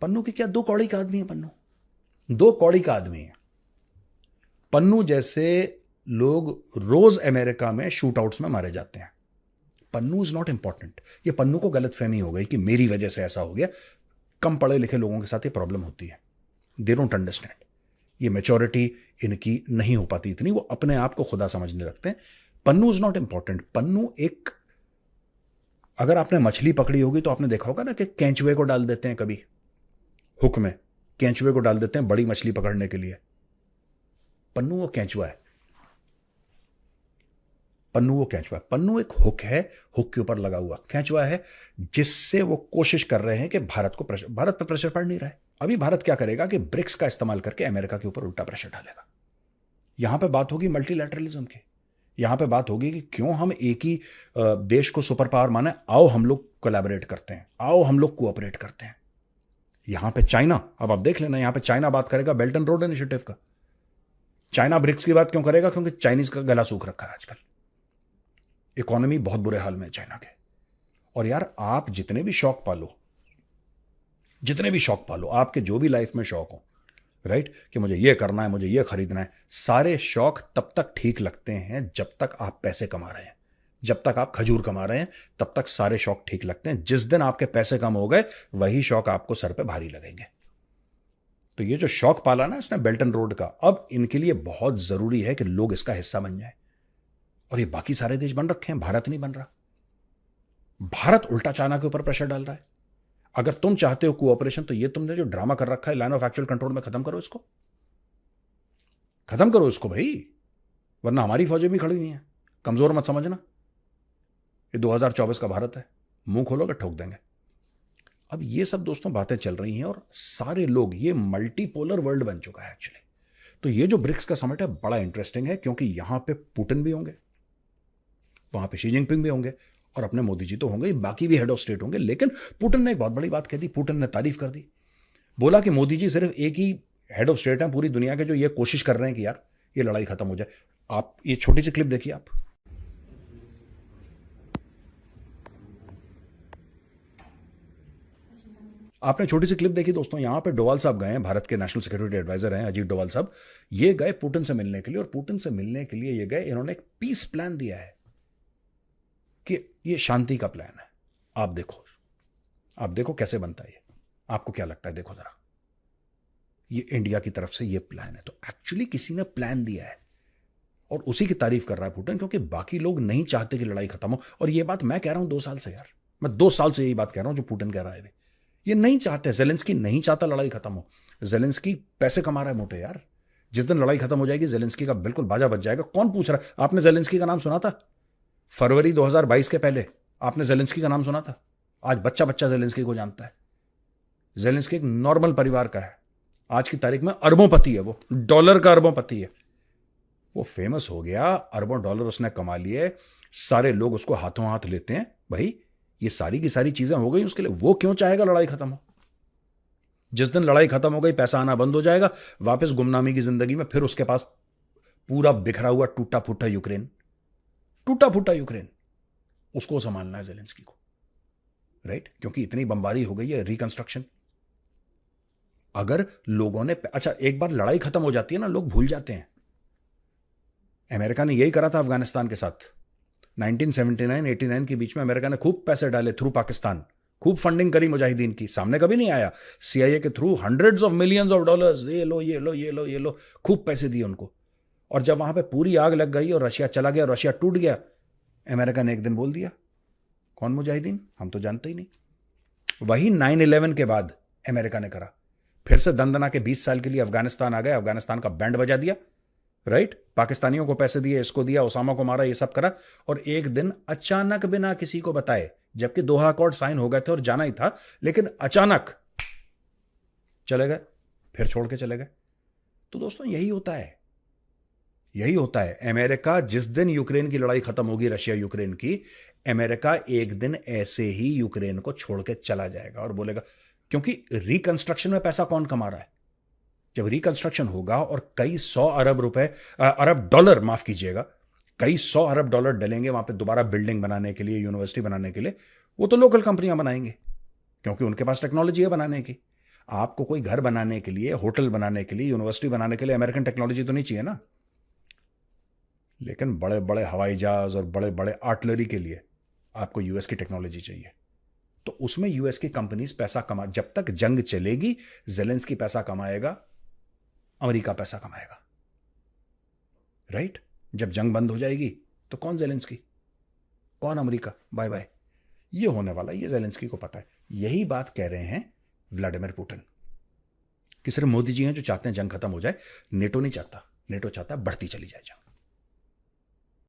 पन्नू की क्या, दो कौड़ी का आदमी है पन्नू, दो कौड़ी का आदमी है। पन्नू जैसे लोग रोज अमेरिका में शूटआउट्स में मारे जाते हैं। Pannu is not important. ये पन्नू को गलतफहमी हो गई कि मेरी वजह से ऐसा हो गया। कम पढ़े लिखे लोगों के साथ ये प्रॉब्लम होती है, दे डोंट अंडरस्टैंड। ये मेच्योरिटी इनकी नहीं हो पाती इतनी, वो अपने आप को खुदा समझने लगते हैं। Pannu is not important. Pannu एक, अगर आपने मछली पकड़ी होगी तो आपने देखा होगा ना कि केंचुए को डाल देते हैं कभी हुक में, केंचुए को डाल देते हैं बड़ी मछली पकड़ने के लिए। पन्नू वो केंचुआ है, पन्नू वो केंचुआ है। पन्नू एक हुक है, हुक के ऊपर लगा हुआ केंचुआ है, जिससे वो कोशिश कर रहे हैं कि भारत पे प्रेशर पड़ नहीं रहा है। अभी भारत क्या करेगा कि ब्रिक्स का इस्तेमाल करके अमेरिका के ऊपर उल्टा प्रेशर डालेगा। यहां पे बात होगी मल्टीलैटरलिज्म की, यहां पे बात होगी कि क्यों हम एक ही देश को सुपर पावर माने, आओ हम लोग कोलैबोरेट करते हैं, आओ हम लोग कोऑपरेट करते हैं। यहां पे चाइना, अब आप देख लेना, यहां पे चाइना बात करेगा बेल्ट एंड रोड इनिशिएटिव का। चाइना ब्रिक्स की बात क्यों करेगा? क्योंकि चाइनीज का गला सूख रखा है आजकल, इकोनॉमी बहुत बुरे हाल में है चाइना के। और यार आप जितने भी शौक पालो, जितने भी शौक पालो, आपके जो भी लाइफ में शौक हो, राइट, कि मुझे ये करना है, मुझे ये खरीदना है, सारे शौक तब तक ठीक लगते हैं जब तक आप पैसे कमा रहे हैं। जब तक आप खजूर कमा रहे हैं तब तक सारे शौक ठीक लगते हैं। जिस दिन आपके पैसे कम हो गए वही शौक आपको सर पे भारी लगेंगे। तो ये जो शौक पाला ना इसने बेल्ट एंड रोड का, अब इनके लिए बहुत जरूरी है कि लोग इसका हिस्सा बन जाए। और ये बाकी सारे देश बन रखे हैं, भारत नहीं बन रहा। भारत उल्टा चाइना के ऊपर प्रेशर डाल रहा है। अगर तुम चाहते हो कोऑपरेशन तो ये तुमने जो ड्रामा कर रखा है लाइन ऑफ एक्चुअल कंट्रोल में, खत्म करो इसको, खत्म करो इसको भाई, वरना हमारी फौजें भी खड़ी नहीं है। कमजोर मत समझना, ये 2024 का भारत है, मुंह खोलोगे ठोक देंगे। अब ये सब दोस्तों बातें चल रही हैं और सारे लोग, ये मल्टीपोलर वर्ल्ड बन चुका है एक्चुअली। तो ये जो ब्रिक्स का समिट है बड़ा इंटरेस्टिंग है, क्योंकि यहां पे पुतिन भी होंगे, वहां पे शी जिनपिंग भी होंगे, और अपने मोदी जी तो होंगे, बाकी भी हेड ऑफ स्टेट होंगे। लेकिन पुतिन ने एक बहुत बड़ी बात कह दी, पुतिन ने तारीफ कर दी, बोला कि मोदी जी सिर्फ एक ही हेड ऑफ स्टेट हैं पूरी दुनिया के जो ये कोशिश कर रहे हैं कि यार ये लड़ाई खत्म हो जाए। आप ये छोटी सी क्लिप देखिए आप। आपने छोटी सी क्लिप देखी दोस्तों, यहां पे डोवाल साहब गए हैं, भारत के नेशनल सिक्योरिटी एडवाइजर हैं अजीत डोवाल साहब। ये गए पुतिन से मिलने के लिए, और पुतिन से मिलने के लिए ये गए, इन्होंने एक पीस प्लान दिया है कि ये शांति का प्लान है। आप देखो, आप देखो कैसे बनता है ये, आपको क्या लगता है? देखो जरा, ये इंडिया की तरफ से ये प्लान है। तो एक्चुअली किसी ने प्लान दिया है और उसी की तारीफ कर रहा है पुतिन, क्योंकि बाकी लोग नहीं चाहते कि लड़ाई खत्म हो। और ये बात मैं कह रहा हूं 2 साल से यार, मैं 2 साल से यही बात कह रहा हूं जो पुतिन कह रहा है। ये नहीं चाहते, जेलेंस्की नहीं चाहता लड़ाई खत्म हो। जेलेंस्की पैसे कमा रहा है मोटे यार। जिस दिन लड़ाई खत्म हो जाएगी जेलेंस्की का बिल्कुल बाजा बच जाएगा। कौन पूछ रहा है? आपने जेलेंस्की का नाम सुना था फरवरी 2022 के पहले? आपने जेलेंस्की का नाम सुना था? आज बच्चा बच्चा जेलेंस्की को जानता है। जेलेंस्की एक नॉर्मल परिवार का है, आज की तारीख में अरबोंपति है, वो डॉलर का अरबोंपति है। वो फेमस हो गया, अरबों डॉलर उसने कमा लिए, सारे लोग उसको हाथों हाथ लेते हैं। भाई ये सारी की सारी चीजें हो गई उसके लिए, वो क्यों चाहेगा लड़ाई खत्म हो? जिस दिन लड़ाई खत्म हो गई, पैसा आना बंद हो जाएगा, वापस गुमनामी की जिंदगी में, फिर उसके पास पूरा बिखरा हुआ टूटा फूटा यूक्रेन, टूटा फूटा यूक्रेन, उसको संभालना है जेलेंस्की को, राइट? क्योंकि इतनी बमबारी हो गई है, रिकंस्ट्रक्शन। अगर लोगों ने, अच्छा एक बार लड़ाई खत्म हो जाती है ना, लोग भूल जाते हैं। अमेरिका ने यही करा था अफगानिस्तान के साथ। 1979-89 के बीच में अमेरिका ने खूब पैसे डाले थ्रू पाकिस्तान, खूब फंडिंग करी मुजाहिदीन की, सामने कभी नहीं आया। सीआईए के through hundreds of millions of dollars, ये लो ये लो ये लो ये लो, खूब पैसे दिए उनको। और जब वहां पे पूरी आग लग गई और रशिया चला गया, रशिया टूट गया, अमेरिका ने एक दिन बोल दिया, कौन मुजाहिदीन, हम तो जानते ही नहीं। वही 9/11 के बाद अमेरिका ने करा, फिर से दंदना के 20 साल के लिए अफगानिस्तान आ गए, अफगानिस्तान का बैंड बजा दिया, राइट? पाकिस्तानियों को पैसे दिए, इसको दिया, ओसामा को मारा, ये सब करा। और एक दिन अचानक बिना किसी को बताए, जबकि दोहा अकॉर्ड साइन हो गए थे और जाना ही था, लेकिन अचानक चले गए, फिर छोड़ के चले गए। तो दोस्तों यही होता है, यही होता है। अमेरिका जिस दिन यूक्रेन की लड़ाई खत्म होगी, रशिया यूक्रेन की, अमेरिका एक दिन ऐसे ही यूक्रेन को छोड़ के चला जाएगा और बोलेगा, क्योंकि रिकंस्ट्रक्शन में पैसा कौन कमा रहा है? जब रिकंस्ट्रक्शन होगा और कई 100 अरब रुपए, अरब डॉलर, माफ कीजिएगा, कई 100 अरब डॉलर डलेंगे वहां पे दोबारा बिल्डिंग बनाने के लिए, यूनिवर्सिटी बनाने के लिए, वो तो लोकल कंपनियां बनाएंगे, क्योंकि उनके पास टेक्नोलॉजी है बनाने की। आपको कोई घर बनाने के लिए, होटल बनाने के लिए, यूनिवर्सिटी बनाने के लिए अमेरिकन टेक्नोलॉजी तो नहीं चाहिए ना, लेकिन बड़े बड़े हवाई जहाज और बड़े बड़े आर्टिलरी के लिए आपको यूएस की टेक्नोलॉजी चाहिए। तो उसमें यूएस की कंपनीज पैसा कमा, जब तक जंग चलेगी जेलेंस्की पैसा कमाएगा, अमेरिका पैसा कमाएगा, राइट? जब जंग बंद हो जाएगी तो कौन जेलेंस्की, कौन अमेरिका, बाय बाय। ये होने वाला, ये जेलेंस्की को पता है। यही बात कह रहे हैं व्लादिमीर पुतिन कि सिर्फ मोदी जी हैं जो चाहते हैं जंग खत्म हो जाए। नेटो नहीं चाहता, नेटो चाहता है बढ़ती चली जाए जंग।